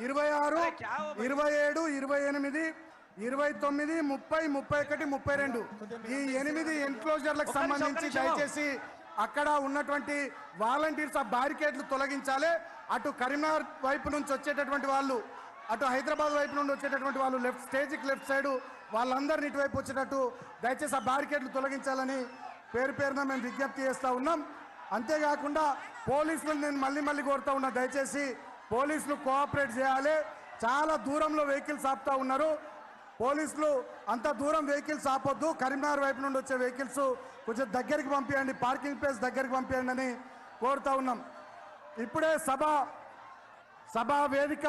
26, 27, 28, 29, 30, 31, 32 ఈ 8 ఎన్క్లోజర్లకు సంబంధించి దయచేసి అక్కడ ఉన్నటువంటి వాలంటీర్స్ ఆ బ్యారికేడ్లు తొలగించాలి. అటు కరీంనగర్ వైపు నుంచి వచ్చేటటువంటి వాళ్ళు, అటు హైదరాబాద్ వైపు నుండి వచ్చేటటువంటి వాళ్ళు స్టేజ్కి లెఫ్ట్ సైడ్ వాళ్ళందరినీ ఇటువైపు వచ్చేటట్టు దయచేసి ఆ బ్యారికేడ్లు తొలగించాలని పేరున మేము విజ్ఞప్తి చేస్తూ ఉన్నాం. అంతేకాకుండా పోలీసులు నేను మళ్ళీ కోరుతా ఉన్నా, దయచేసి పోలీసులు కోఆపరేట్ చేయాలి. చాలా దూరంలో వెహికల్స్ ఆపుతా ఉన్నారు. పోలీసులు అంత దూరం వెహికల్స్ ఆపొద్దు. కరీంనగర్ వైపు నుండి వచ్చే వెహికల్స్ కొంచెం దగ్గరికి పంపించండి, పార్కింగ్ ప్లేస్ దగ్గరికి పంపించండి అని కోరుతా ఉన్నాం. ఇప్పుడే సభా వేదిక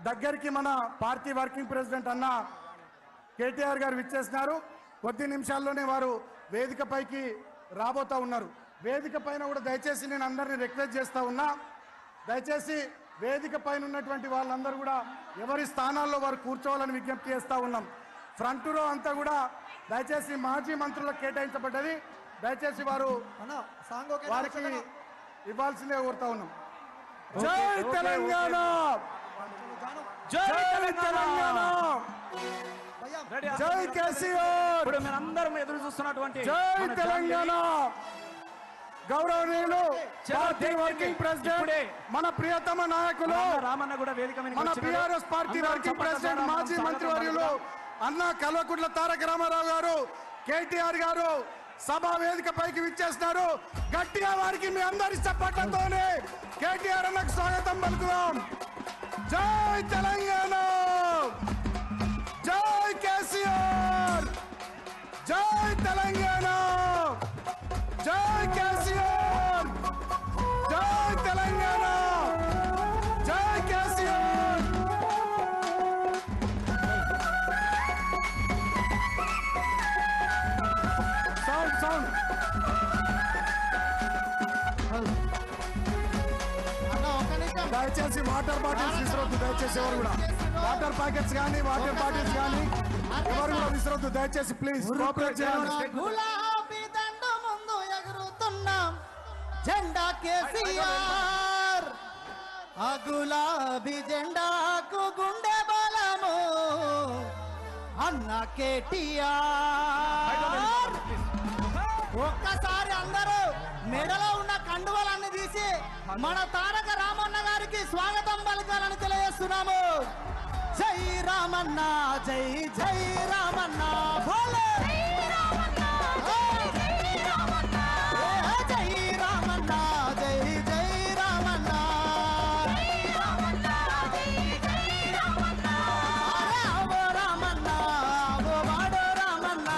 దగ్గరికి మన పార్టీ వర్కింగ్ ప్రెసిడెంట్ అన్న కేటీఆర్ గారు విచ్చేసినారు. కొద్ది నిమిషాల్లోనే వారు వేదిక పైకి రాబోతా ఉన్నారు. వేదిక పైన కూడా దయచేసి నేను అందరినీ రిక్వెస్ట్ చేస్తూ ఉన్నా, దయచేసి వేదిక పైన ఉన్నటువంటి వాళ్ళందరూ కూడా ఎవరి స్థానాల్లో వారు కూర్చోవాలని విజ్ఞప్తి చేస్తూ ఉన్నాం. ఫ్రంట్ రో అంతా కూడా దయచేసి మాజీ మంత్రులకు కేటాయించబడ్డది. దయచేసి వారికి ఇవ్వాల్సిందే కోరుతా ఉన్నాం. జై తెలంగాణ, జై తెలంగాణ, జై కేసీఆర్. ఇప్పుడు మీరందరం ఎదురు చూస్తున్నటువంటి జై తెలంగాణ. గౌరవనీయులు పార్టీ వర్కింగ్ ప్రెసిడెంట్, మన ప్రియతమ నాయకులు, రామన్న కూడా వేదిక మీద మన బీఆర్ఎస్ పార్టీ వర్కింగ్ ప్రెసిడెంట్ మాజీ మంత్రివర్యులు అన్న కల్వకుంట్ల తారక రామారావు గారు, కేటీఆర్ గారు సభా వేదిక పైకి విచ్చేస్తున్నారు. గట్టిగా వారికి మీ అందరి చప్పట్లతోనే కేటీఆర్ అన్నకు స్వాగతం పలుకుదాం. జై తెలంగాణ, జై కేసీఆర్, జై తెలంగాణ, జై కేసీఆర్, జై తెలంగాణ, జై కేసీఆర్. సౌండ్ దయచేసి వాటర్ బాటిల్స్ విసరొద్దు. దయచేసి ఎవరు కూడా వాటర్ ప్యాకెట్స్ కానీ వాటర్ బాటిల్స్ కానీ ఎవరు కూడా విసరొద్దు. దయచేసి ప్లీజ్ కోఆపరేట్ చేయాలి. గులాబీ దండ ముందు ఎగురుతున్నాం జెండా కేసీఆర్, ఆ గులాబీ జెండాకు గుండె బలము అన్న కేటీఆర్. ఒక్కసారి అందరూ మెడలో ఉన్న కండువలన్నీ తీసి మన తారక రామన్న గారికి స్వాగతం పలకాలని తెలియజేస్తున్నాము. జై రామన్న, జై జై రామన్న, భోలే జై రామన్న, జై రామన్న, జై జై రామన్న, అరే అవో రామన్న, అవో వాడో రామన్న,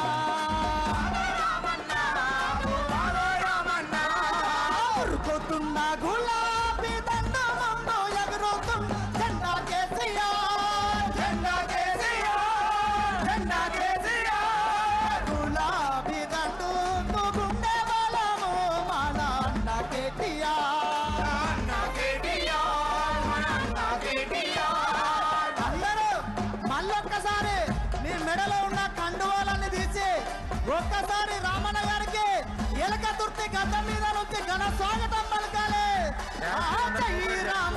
ఉరుకుతున్న గులాబీ దండ ముందు ఎగురుతున్న జెండా కేసీఆర్, జెండా కేసీఆర్, జెండా కేసీఆర్. గులాబీ దండుకు గుండె బలము మన అన్న కేటీఆర్, అన్న కేటీఆర్, మన అన్న కేటీఆర్. అందరూ మళ్ళొక్కసారి మీ మెడలో ఉన్న కండువాలన్నీ తీసి ఒక్కసారి రామన్న గారికి ఎలక తుర్తి గడ్డ మీద నుంచి ఘన స్వాగతం పలకాలి. జై రామ